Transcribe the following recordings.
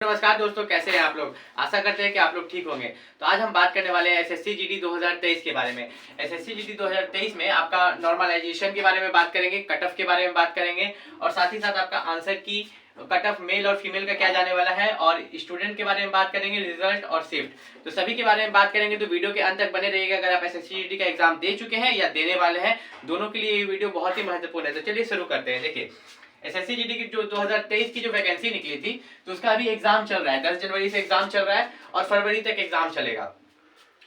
नमस्कार दोस्तों, कैसे हैं आप लोग। आशा करते हैं कि आप लोग ठीक होंगे। तो आज हम बात करने वाले हैं एसएससी जीडी 2023 के बारे में। एसएससी जीडी 2023 में आपका नॉर्मलाइजेशन के बारे में बात करेंगे, कट ऑफ के बारे में बात करेंगे और साथ ही साथ आपका आंसर की कट ऑफ मेल और फीमेल का क्या जाने वाला है और स्टूडेंट के बारे में बात करेंगे, रिजल्ट और शिफ्ट, तो सभी के बारे में बात करेंगे। तो वीडियो के अंत तक बने रहिएगा। अगर आप एसएससी जीडी का एग्जाम दे चुके हैं या देने वाले हैं, दोनों के लिए ये वीडियो बहुत ही महत्वपूर्ण है। तो चलिए शुरू करते हैं। देखिए, एसएससी जीडी की जो 2023 की जो वैकेंसी निकली थी, तो उसका अभी एग्जाम चल रहा है। 10 जनवरी से एग्जाम चल रहा है और फरवरी तक एग्जाम चलेगा।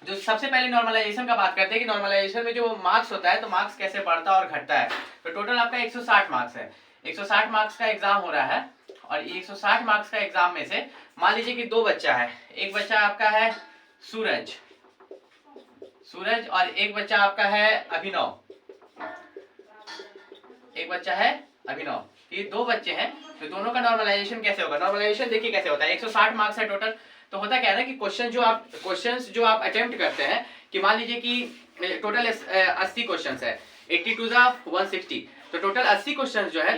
जो सबसे पहले नॉर्मलाइजेशन का बात करते हैं कि नॉर्मलाइजेशन में जो मार्क्स होता है, तो मार्क्स कैसे बढ़ता और घटता है। तो टोटल आपका 160 मार्क्स है। 160 मार्क्स का एग्जाम हो रहा है और 160 मार्क्स का एग्जाम में से मान लीजिए कि दो बच्चा है। एक बच्चा आपका है सूरज और एक बच्चा आपका है अभिनव। एक बच्चा है अभिनव, ये दो बच्चे हैं। तो दोनों का नॉर्मलाइजेशन कैसे होगा। नॉर्मलाइजेशन देखिए कैसे होता है। 160 मार्क्स है टोटल। तो होता क्या है ना कि क्वेश्चंस जो आप अटेम्प्ट करते हैं, कि मान लीजिए कि टोटल 80 क्वेश्चंस है, 80 टू 160, तो टोटल 80 क्वेश्चन जो है,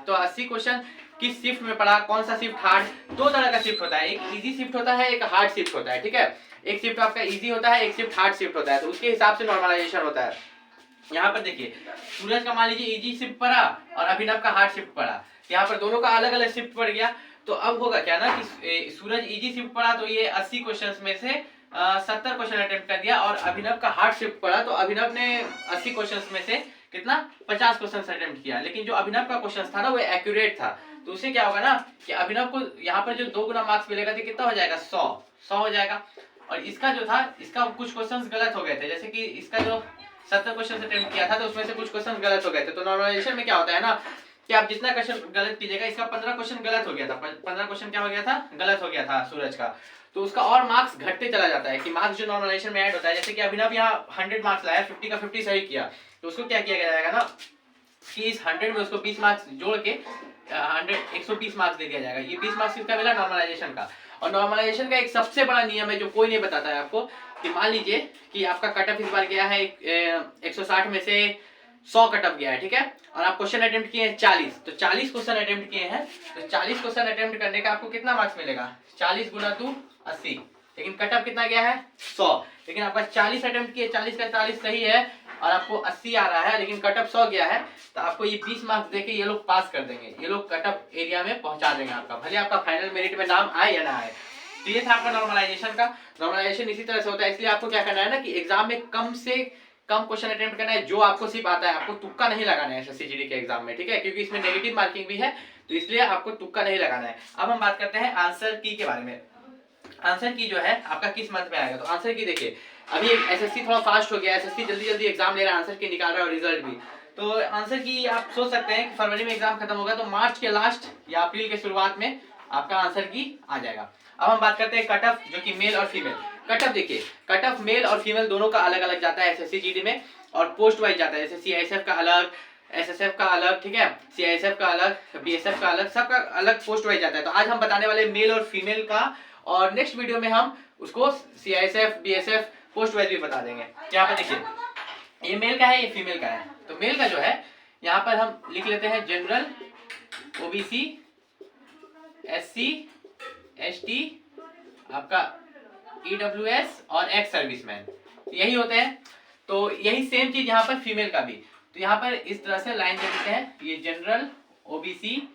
तो 80 क्वेश्चन किस शिफ्ट में पड़ा, कौन सा शिफ्ट हार्ड। दो तरह का शिफ्ट होता है, एक इजी शिफ्ट होता है, एक हार्ड शिफ्ट होता है। ठीक है, एक शिफ्ट आपका इजी होता है, एक शिफ्ट हार्ड शिफ्ट होता है। तो उसके हिसाब से नॉर्मलाइजेशन होता है। यहाँ पर देखिए, सूरज का मान लीजिए इजी शिफ्ट पड़ा और अभिनव का हार्ड शिफ्ट पड़ा। यहाँ पर दोनों का अलग अलग शिफ्ट पड़ गया। तो अब होगा क्या ना कि सूरज इजी शिफ्ट पड़ा तो ये 80 क्वेश्चंस में से 70 क्वेश्चन अटेम्प्ट कर दिया, और अभिनव का हार्ड शिफ्ट पड़ा तो अभिनव ने 80 क्वेश्चंस में से कितना 50 क्वेश्चन अटेम्प्ट किया। लेकिन जो अभिनव का क्वेश्चन था ना, वो एक्यूरेट था। तो उससे क्या होगा ना कि अभिनव को यहाँ पर जो 2 गुना मार्क्स मिलेगा तो कितना हो जाएगा, 100 हो जाएगा। और इसका जो था, इसका कुछ क्वेश्चन गलत हो गए थे। जैसे कि इसका जो 70 क्वेश्चन अटेम्प्ट किया था, तो उसमें से कुछ क्वेश्चन गलत हो गए थे। तो नॉर्मलाइजेशन में क्या होता है ना कि आप जितना क्वेश्चन गलत कीजिएगा, इसका 15 क्वेश्चन गलत हो गया था। 15 क्वेश्चन क्या हो गया था, गलत हो गया था सूरज का। तो उसका और मार्क्स घटते चला जाता है कि मार्क्स जो नॉर्मलाइजेशन में ऐड होता है। जैसे कि अभिनव यहाँ 100 मार्क्स लाया, 50 का 50 सही किया, तो उसको क्या किया जाएगा ना कि इस 100 में उसको 20 मार्क्स जोड़ के 120 मार्क्स दे दिया जाएगा। ये 20 मार्क्स किसका मिला, नॉर्मलाइजेशन का। और नॉर्मलाइजेशन का एक सबसे बड़ा नियम है जो कोई नहीं बताता है आपको, कि मान लीजिए कि आपका कट ऑफ इस बार गया है 160 में से 100 कट ऑफ गया है। ठीक है, और आप क्वेश्चन अटेम्प्ट किए हैं 40, तो 40 क्वेश्चन अटेम्प्ट किए हैं, तो 40 क्वेश्चन अटेम्प्ट करने का आपको कितना मार्क्स मिलेगा, 40 गुना 2 80। लेकिन कट ऑफ कितना गया है, 100। लेकिन आपका 40 अटेम्प्ट किए, 40 का 40 सही है और आपको 80 आ रहा है, लेकिन कट ऑफ 100 गया है, तो आपको ये 20 मार्क्स देके ये लोग पास कर देंगे। ये लोग कट ऑफ एरिया में पहुंचा देंगे आपका, भले आपका फाइनल मेरिट में नाम आए या ना आए। तो ये था आपका नॉर्मलाइजेशन का। नॉर्मलाइजेशन इसी तरह से होता है। इसलिए आपको क्या करना है ना कि एग्जाम में कम से कम क्वेश्चन अटेम्प्ट करना है, जो आपको सिर्फ आता है। आपको तुक्का नहीं लगाना है एसएससी जीडी के एग्जाम में। ठीक है, क्योंकि इसमें नेगेटिव मार्किंग भी है, तो इसलिए आपको तुक्का नहीं लगाना है। अब हम बात करते हैं आंसर की के बारे में। आंसर की जो है आपका किस मंथ में आएगा। तो आंसर की देखिए, अभी एसएससी थोड़ा फास्ट हो गया, एसएससी जल्दी जल्दी एग्जाम ले रहा है, आंसर की निकाल रहा है और रिजल्ट भी। तो आंसर की आप सोच सकते हैं कि फरवरी में एग्जाम खत्म होगा, तो मार्च के लास्ट या अप्रैल के शुरुआत में आपका आंसर की आ जाएगा। अब हम बात करते हैं कट ऑफ, जो कि मेल और फीमेल। कट ऑफ देखिए, कट ऑफ मेल और फीमेल दोनों का अलग अलग जाता है एसएससी जीडी में, और पोस्ट वाइज जाता है। जैसे सीआईएसएफ का अलग, एसएसएफ का अलग, ठीक है, सीआईएसएफ का अलग, बीएसएफ का अलग, सबका अलग पोस्ट वाइज जाता है। तो आज हम बताने वाले मेल और फीमेल का, और नेक्स्ट वीडियो में हम उसको सीआईएसएफ बीएसएफ पोस्ट वाइज भी बता देंगे। यहाँ पर देखिए, ये मेल का है, ये फीमेल का है। तो मेल का जो है, यहाँ पर हम लिख लेते हैं जनरल, ओबीसी, एससी, एसटी, आपका ईडब्ल्यूएस और एक्स सर्विसमैन, यही होते हैं। तो यही सेम चीज यहाँ पर फीमेल का भी। तो यहाँ पर इस तरह से लाइन दे देते हैं, ये general, OBC,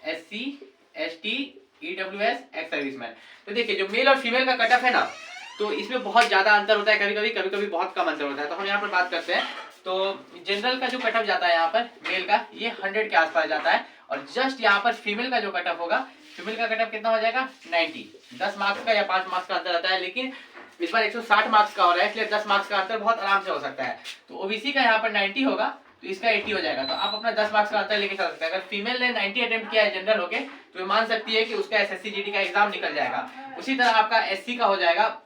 SC, ST, EWS, ex serviceman. तो देखिए, जो मेल और फीमेल का कट ऑफ है ना, तो इसमें बहुत ज्यादा अंतर होता है, कभी कभी बहुत कम अंतर होता है। तो हम यहाँ पर बात करते हैं। तो जनरल का जो कट ऑफ जाता है यहाँ पर मेल का, ये 100 के आसपास जाता है, और जस्ट यहाँ पर फीमेल का जो कट ऑफ होगा, फीमेल का कट ऑफ कितना हो जाएगा, 90। 10 मार्क्स का या 5 मार्क्स का अंतर आता है, लेकिन इस बार 160 मार्क्स का हो रहा है, इसलिए 10 मार्क्स का अंतर बहुत आराम से हो सकता है। तो ओबीसी का यहाँ पर 90 होगा, तो इसका 80 हो जाएगा। तो आप अपना 10 मार्क्स का अंतर लेके चल सकते हैं। अगर फीमेल ने 90 अटेम्प्ट किया है जनरल होके, तो ये मान सकती है कि उसका एसएससी जीडी का एग्जाम निकल जाएगा। उसी तरह आपका एससी का हो जाएगा,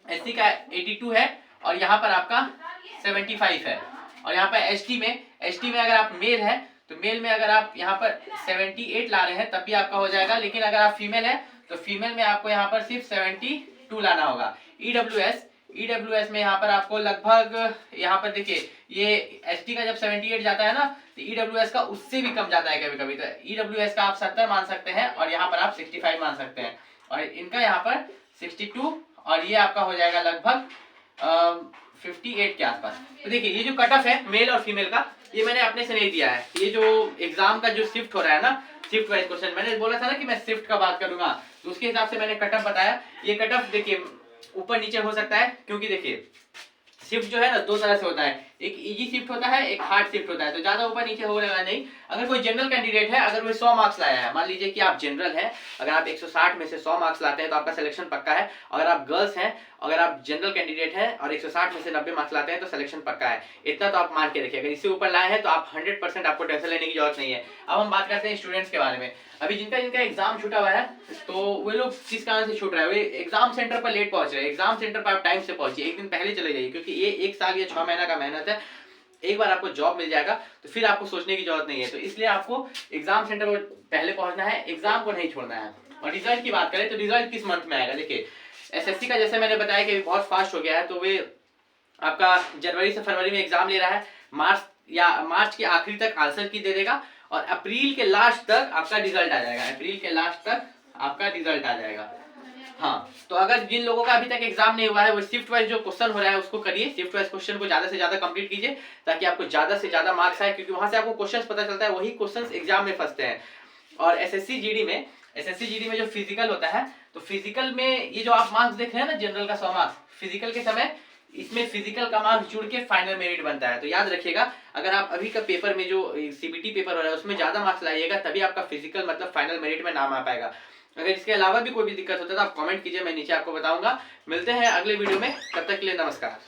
एससी का 82 है और यहाँ पर आपका 75 है। और यहाँ पर एसटी में अगर आप मेल है, तो मेल में अगर आप यहाँ पर 78 ला रहे हैं तब भी आपका हो जाएगा। लेकिन अगर आप फीमेल है, तो फीमेल में आपको यहाँ पर सिर्फ 72 लाना होगा। ईडब्ल्यूएस में यहाँ पर आपको लगभग, यहाँ पर देखिए, ये एसटी का जब 78 जाता है ना, तो ईडब्ल्यूएस का उससे भी कम जाता है कभी कभी। तो ईडब्ल्यूएस का आप 70 मान सकते हैं और यहाँ पर आप 65 मान सकते हैं, और इनका यहाँ पर 62, और ये आपका हो जाएगा लगभग 58 के आसपास। तो देखिए ये जो कट ऑफ है मेल और फीमेल का, ये मैंने अपने से नहीं दिया है, ये जो एग्जाम का जो शिफ्ट हो रहा है ना, शिफ्ट वाइज क्वेश्चन, मैंने बोला था ना कि मैं शिफ्ट का बात करूंगा, तो उसके हिसाब से मैंने कट ऑफ बताया। ये कट ऑफ देखिए ऊपर नीचे हो सकता है, क्योंकि देखिए शिफ्ट जो है ना दो तरह से होता है, एक इजी शिफ्ट होता है, एक हार्ड शिफ्ट होता है, तो ज्यादा ऊपर नीचे होगा नहीं। अगर कोई जनरल कैंडिडेट है, अगर वो 100 मार्क्स लाया है, मान लीजिए कि आप जनरल हैं, अगर आप 160 में से 100 मार्क्स लाते हैं तो आपका सिलेक्शन पक्का है। अगर आप गर्ल्स हैं, अगर आप जनरल कैंडिडेट हैं और 160 में से 90 मार्क्स लाते हैं तो सिलेक्शन पक्का है। इतना तो आप मान के रखिए, अगर इससे ऊपर लाए हैं तो आप 100% आपको टेंशन लेने की जरूरत नहीं है। अब हम बात करते हैं स्टूडेंट्स के बारे में। अभी जिनका जिनका एग्जाम छूटा हुआ है, तो वे लोग किस कारण से छूट रहा है, वे एग्जाम सेंटर पर लेट पहुंच रहे हैं। एग्जाम सेंटर पर आप टाइम से पहुंचिए, एक दिन पहले चले जाइए, क्योंकि ये 1 साल या 6 महीना का मेहनत है। एक बार आपको जॉब मिल जाएगा तो फिर आपको सोचने की जरूरत नहीं है, तो इसलिए आपको एग्जाम सेंटर पर पहले पहुंचना है, एग्जाम को नहीं छोड़ना है। और रिजल्ट की बात करें तो रिजल्ट किस मंथ में आएगा, देखिए एसएससी का जैसे मैंने बताया कि बहुत फास्ट हो गया है, तो वे आपका जनवरी से फरवरी में एग्जाम ले रहा है, मार्च के आखिरी तक आंसर की दे देगा, और अप्रैल के लास्ट तक आपका रिजल्ट आ जाएगा, अप्रैल के लास्ट तक आपका रिजल्ट आ जाएगा। हाँ, तो अगर जिन लोगों का अभी तक एग्जाम नहीं हुआ है, वो शिफ्ट वाइज जो क्वेश्चन हो रहा है उसको करिए, शिफ्ट वाइज क्वेश्चन को ज्यादा से ज्यादा कंप्लीट कीजिए, ताकि आपको ज्यादा से ज्यादा मार्क्स आए, क्योंकि वहां से आपको क्वेश्चंस पता चलता है, वही क्वेश्चंस एग्जाम में फंसते हैं। और एसएससी जीडी में जो फिजिकल होता है, तो फिजिकल में ये जो आप मार्क्स देख रहे हैं ना, जनरल का 100 मार्क्स, फिजिकल के समय इसमें फिजिकल का मार्क्स जुड़ के फाइनल मेरिट बनता है। तो याद रखिएगा, अगर आप अभी का पेपर में जो सीबीटी पेपर हो रहा है उसमें ज्यादा मार्क्स लाइएगा, तभी आपका फिजिकल मतलब फाइनल मेरिट में नाम आ पाएगा। अगर इसके अलावा भी कोई भी दिक्कत होता है तो आप कमेंट कीजिए, मैं नीचे आपको बताऊंगा। मिलते हैं अगले वीडियो में, तब तक के लिए नमस्कार।